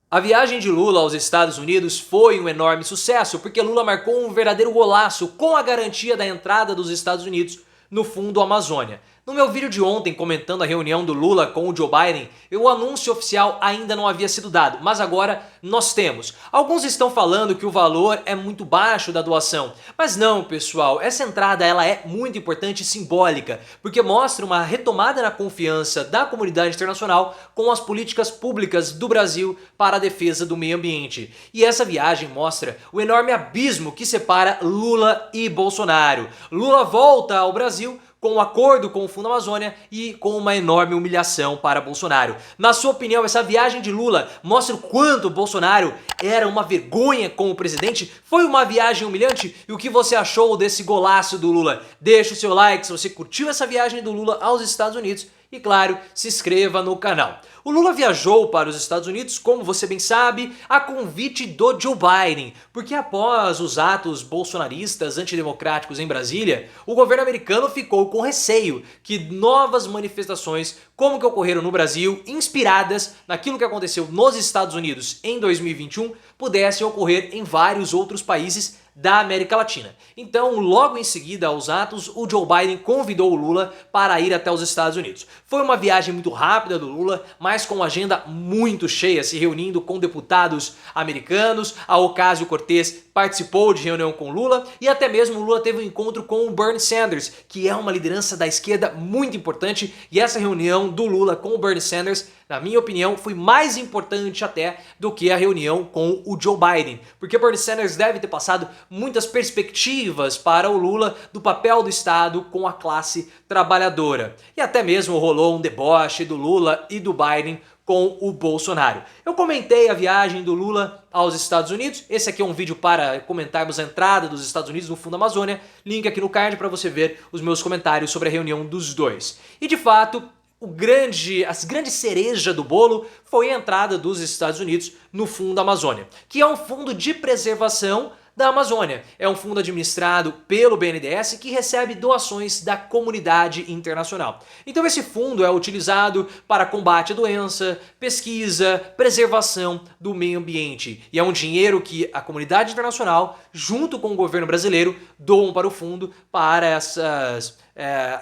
A viagem de Lula aos Estados Unidos foi um enorme sucesso, porque Lula marcou um verdadeiro golaço com a garantia da entrada dos Estados Unidos no Fundo Amazônia. No meu vídeo de ontem comentando a reunião do Lula com o Joe Biden, o anúncio oficial ainda não havia sido dado, mas agora nós temos. Alguns estão falando que o valor é muito baixo da doação, mas não, pessoal, essa entrada ela é muito importante e simbólica, porque mostra uma retomada na confiança da comunidade internacional com as políticas públicas do Brasil para a defesa do meio ambiente. E essa viagem mostra o enorme abismo que separa Lula e Bolsonaro. Lula volta ao Brasil com um acordo com o Fundo Amazônia e com uma enorme humilhação para Bolsonaro. Na sua opinião, essa viagem de Lula mostra o quanto Bolsonaro era uma vergonha como presidente? Foi uma viagem humilhante? E o que você achou desse golaço do Lula? Deixa o seu like se você curtiu essa viagem do Lula aos Estados Unidos e, claro, se inscreva no canal. O Lula viajou para os Estados Unidos, como você bem sabe, a convite do Joe Biden, porque após os atos bolsonaristas antidemocráticos em Brasília, o governo americano ficou com receio que novas manifestações, como que ocorreram no Brasil, inspiradas naquilo que aconteceu nos Estados Unidos em 2021, pudessem ocorrer em vários outros países da América Latina. Então, logo em seguida aos atos, o Joe Biden convidou o Lula para ir até os Estados Unidos. Foi uma viagem muito rápida do Lula, mas com agenda muito cheia, se reunindo com deputados americanos. A Ocasio-Cortez participou de reunião com Lula e até mesmo o Lula teve um encontro com o Bernie Sanders, que é uma liderança da esquerda muito importante, e essa reunião do Lula com o Bernie Sanders, na minha opinião, foi mais importante até do que a reunião com o Joe Biden, porque Bernie Sanders deve ter passado muitas perspectivas para o Lula do papel do Estado com a classe trabalhadora. E até mesmo rolou um deboche do Lula e do Biden com o Bolsonaro. Eu comentei a viagem do Lula aos Estados Unidos. Esse aqui é um vídeo para comentarmos a entrada dos Estados Unidos no Fundo Amazônia. Link aqui no card para você ver os meus comentários sobre a reunião dos dois. E de fato, a grande cereja do bolo foi a entrada dos Estados Unidos no Fundo Amazônia, que é um fundo de preservação da Amazônia. É um fundo administrado pelo BNDES que recebe doações da comunidade internacional. Então esse fundo é utilizado para combate à doença, pesquisa, preservação do meio ambiente. E é um dinheiro que a comunidade internacional, junto com o governo brasileiro, doam para o fundo para essas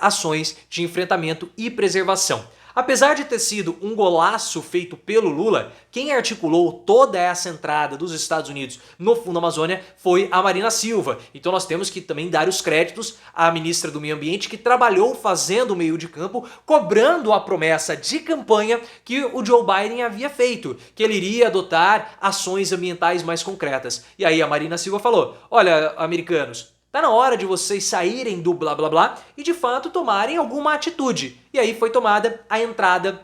ações de enfrentamento e preservação. Apesar de ter sido um golaço feito pelo Lula, quem articulou toda essa entrada dos Estados Unidos no Fundo Amazônia foi a Marina Silva. Então nós temos que também dar os créditos à ministra do Meio Ambiente, que trabalhou fazendo o meio de campo, cobrando a promessa de campanha que o Joe Biden havia feito, que ele iria adotar ações ambientais mais concretas. E aí a Marina Silva falou: olha, americanos, tá na hora de vocês saírem do blá blá blá e de fato tomarem alguma atitude. E aí foi tomada a entrada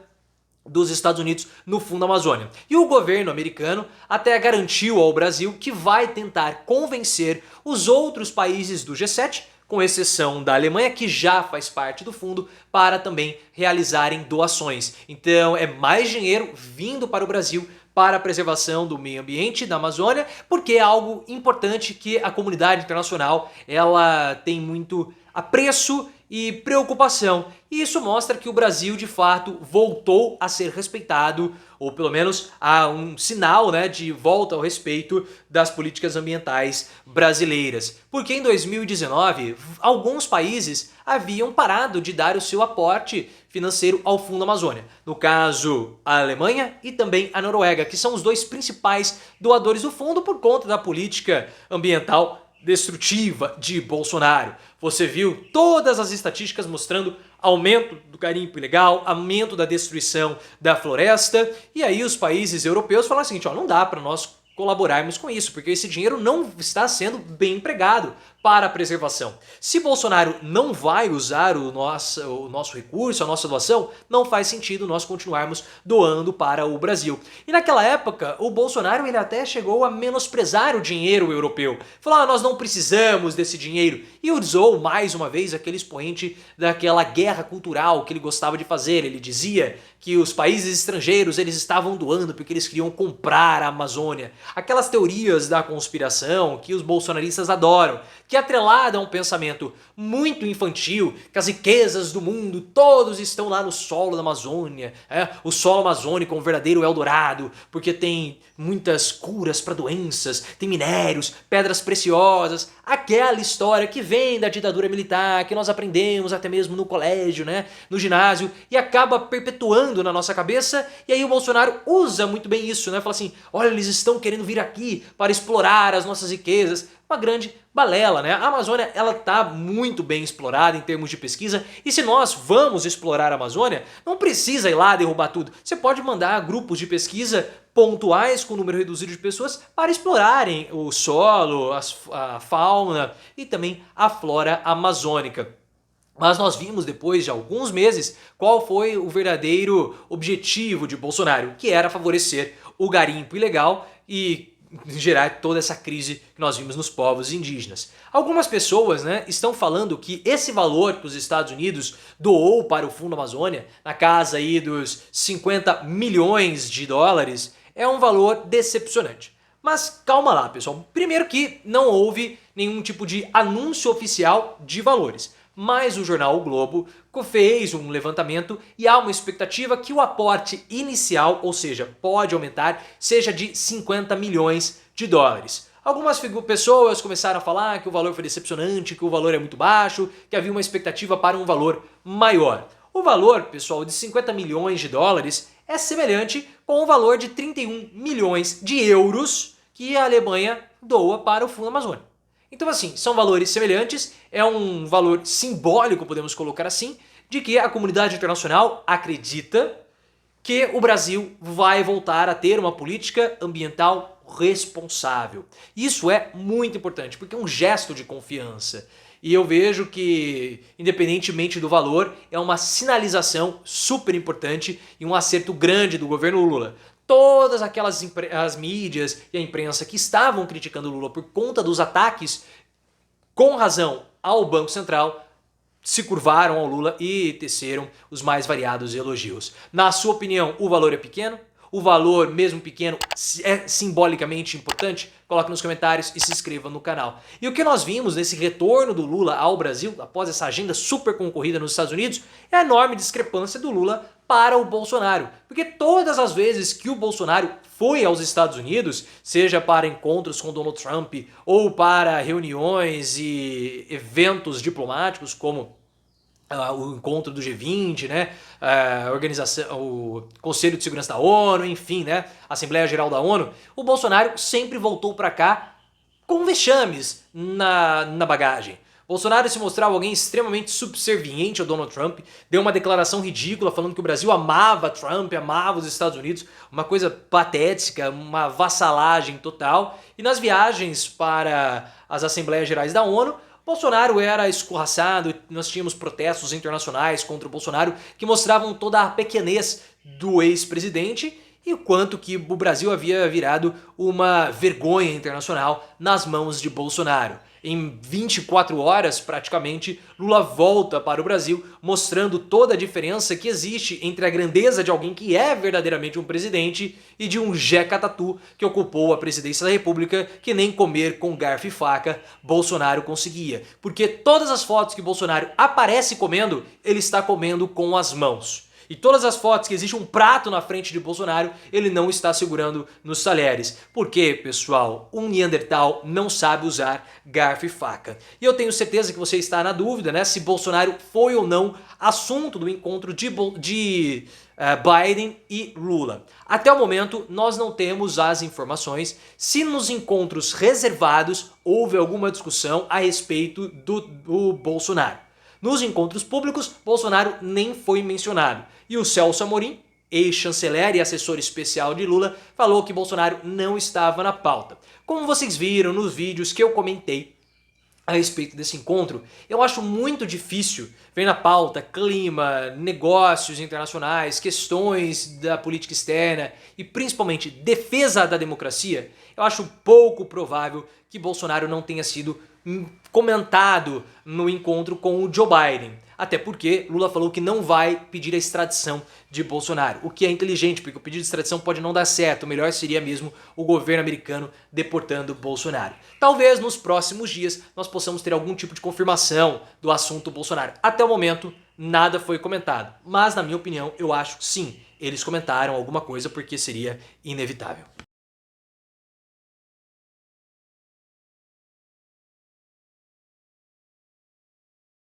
dos Estados Unidos no Fundo Amazônia. E o governo americano até garantiu ao Brasil que vai tentar convencer os outros países do G7, com exceção da Alemanha, que já faz parte do fundo, para também realizarem doações. Então é mais dinheiro vindo para o Brasil para a preservação do meio ambiente da Amazônia, porque é algo importante que a comunidade internacional ela tem muito apreço e preocupação. E isso mostra que o Brasil, de fato, voltou a ser respeitado, ou pelo menos há um sinal, né, de volta ao respeito das políticas ambientais brasileiras. Porque em 2019, alguns países haviam parado de dar o seu aporte financeiro ao Fundo Amazônia. No caso, a Alemanha e também a Noruega, que são os dois principais doadores do fundo por conta da política ambiental destrutiva de Bolsonaro. Você viu todas as estatísticas mostrando aumento do garimpo ilegal, aumento da destruição da floresta, e aí os países europeus falam o seguinte: ó, não dá para nós colaborarmos com isso, porque esse dinheiro não está sendo bem empregado para a preservação. Se Bolsonaro não vai usar o nosso recurso, a nossa doação, não faz sentido nós continuarmos doando para o Brasil. E naquela época, o Bolsonaro ele até chegou a menosprezar o dinheiro europeu. Falou: nós não precisamos desse dinheiro. E usou mais uma vez aquele expoente daquela guerra cultural que ele gostava de fazer. Ele dizia que os países estrangeiros eles estavam doando porque eles queriam comprar a Amazônia. Aquelas teorias da conspiração que os bolsonaristas adoram, que é atrelada a um pensamento muito infantil, que as riquezas do mundo todos estão lá no solo da Amazônia, o solo amazônico é um verdadeiro Eldorado, porque tem muitas curas para doenças, tem minérios, pedras preciosas, aquela história que vem da ditadura militar, que nós aprendemos até mesmo no colégio, né, no ginásio, e acaba perpetuando na nossa cabeça, e aí o Bolsonaro usa muito bem isso, né, fala assim, olha, eles estão querendo vir aqui para explorar as nossas riquezas, uma grande balela, né? A Amazônia, ela tá muito bem explorada em termos de pesquisa, e se nós vamos explorar a Amazônia, não precisa ir lá derrubar tudo. Você pode mandar grupos de pesquisa pontuais com número reduzido de pessoas para explorarem o solo, a fauna e também a flora amazônica. Mas nós vimos depois de alguns meses qual foi o verdadeiro objetivo de Bolsonaro, que era favorecer o garimpo ilegal e gerar toda essa crise que nós vimos nos povos indígenas. Algumas pessoas, né, estão falando que esse valor que os Estados Unidos doou para o Fundo Amazônia, na casa aí dos 50 milhões de dólares, é um valor decepcionante. Mas calma lá, pessoal. Primeiro que não houve nenhum tipo de anúncio oficial de valores. Mas o jornal O Globo fez um levantamento e há uma expectativa que o aporte inicial, ou seja, pode aumentar, seja de 50 milhões de dólares. Algumas pessoas começaram a falar que o valor foi decepcionante, que o valor é muito baixo, que havia uma expectativa para um valor maior. O valor, pessoal, de 50 milhões de dólares é semelhante com o valor de 31 milhões de euros que a Alemanha doa para o Fundo Amazônia. Então assim, são valores semelhantes, é um valor simbólico, podemos colocar assim, de que a comunidade internacional acredita que o Brasil vai voltar a ter uma política ambiental responsável. Isso é muito importante, porque é um gesto de confiança. E eu vejo que, independentemente do valor, é uma sinalização super importante e um acerto grande do governo Lula. Todas aquelas as mídias e a imprensa que estavam criticando o Lula por conta dos ataques, com razão, ao Banco Central, se curvaram ao Lula e teceram os mais variados elogios. Na sua opinião, o valor é pequeno? O valor, mesmo pequeno, é simbolicamente importante? Coloque nos comentários e se inscreva no canal. E o que nós vimos nesse retorno do Lula ao Brasil, após essa agenda super concorrida nos Estados Unidos, é a enorme discrepância do Lula para o Bolsonaro. Porque todas as vezes que o Bolsonaro foi aos Estados Unidos, seja para encontros com Donald Trump ou para reuniões e eventos diplomáticos como o encontro do G20, né, a organização, o Conselho de Segurança da ONU, enfim, né, a Assembleia Geral da ONU, o Bolsonaro sempre voltou para cá com vexames na bagagem. Bolsonaro se mostrava alguém extremamente subserviente ao Donald Trump, deu uma declaração ridícula falando que o Brasil amava Trump, amava os Estados Unidos, uma coisa patética, uma vassalagem total. E nas viagens para as Assembleias Gerais da ONU, Bolsonaro era escorraçado, nós tínhamos protestos internacionais contra o Bolsonaro que mostravam toda a pequenez do ex-presidente e o quanto que o Brasil havia virado uma vergonha internacional nas mãos de Bolsonaro. Em 24 horas, praticamente, Lula volta para o Brasil, mostrando toda a diferença que existe entre a grandeza de alguém que é verdadeiramente um presidente e de um Jeca Tatu que ocupou a presidência da República, que nem comer com garfo e faca Bolsonaro conseguia. Porque todas as fotos que Bolsonaro aparece comendo, ele está comendo com as mãos. E todas as fotos que existe um prato na frente de Bolsonaro, ele não está segurando nos talheres. Porque, pessoal, um Neandertal não sabe usar garfo e faca. E eu tenho certeza que você está na dúvida, né, se Bolsonaro foi ou não assunto do encontro de Biden e Lula. Até o momento, nós não temos as informações se nos encontros reservados houve alguma discussão a respeito do Bolsonaro. Nos encontros públicos, Bolsonaro nem foi mencionado. E o Celso Amorim, ex-chanceler e assessor especial de Lula, falou que Bolsonaro não estava na pauta. Como vocês viram nos vídeos que eu comentei a respeito desse encontro, eu acho muito difícil ver na pauta clima, negócios internacionais, questões da política externa e principalmente defesa da democracia. Eu acho pouco provável que Bolsonaro não tenha sido comentado no encontro com o Joe Biden. Até porque Lula falou que não vai pedir a extradição de Bolsonaro, o que é inteligente, porque o pedido de extradição pode não dar certo, o melhor seria mesmo o governo americano deportando Bolsonaro. Talvez nos próximos dias nós possamos ter algum tipo de confirmação do assunto Bolsonaro. Até o momento, nada foi comentado, mas na minha opinião, eu acho que sim, eles comentaram alguma coisa porque seria inevitável.